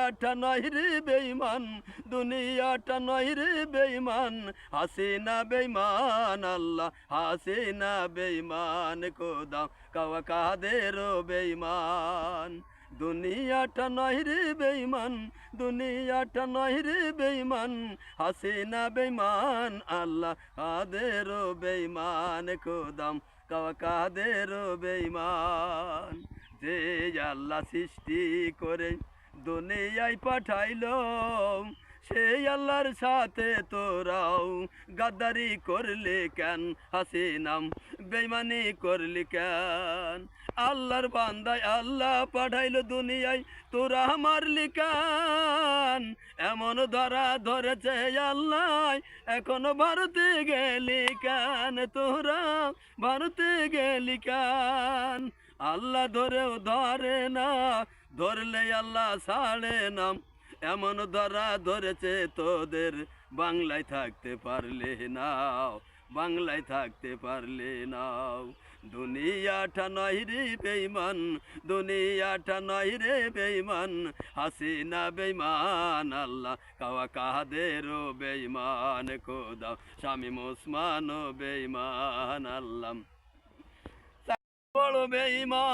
দুনিয়াটা নয় রে বেঈমান, দুনিয়াটা নয় রে বেঈমান, হাসিনা বেঈমান আল্লাহ হাসিনা বেঈমান, খোদা কাওয়া কাদেরও বেঈমান। দুনিয়াটা নয় রে বেঈমান, দুনিয়াটা নয় রে বেঈমান, হাসিনা বেঈমান আল্লাহ কাদেরও বেঈমান, খোদাম কাওয়া কাদেরও বেঈমান। যে আল্লাহ সৃষ্টি করে দুনিয়ায় পাঠাইলো, সেই আল্লাহর সাথে তোরাও গাদ্দারি করলি কেন? হাসিনাম বেঈমানি করলি কেন? আল্লাহর বান্দায় আল্লাহ পাঠাইলো দুনিয়ায়, তোরা মারলি কেন? এমন ধরা ধরেছে আল্লাহ, এখনো ভারতে গেলি কেন? তোরা ভারতে গেলি কেন? আল্লাহ ধরেও ধরে না, ধরলে আল্লাহ ছাড়ে না, এমন ধরা ধরেছে তোদের, বাংলায় থাকতে পারলে নাও, বাংলায় থাকতে পারলে নাও। দুনিয়াটা নয় রে বেঈমান, দুনিয়াটা নয় রে বেঈমান, হাসিনা বেঈমান আল্লাহ কাওয়া কাদেরও বেঈমান, খোদা শামীম ওসমানও বেঈমান, আল্লাহ বড় বেঈমান।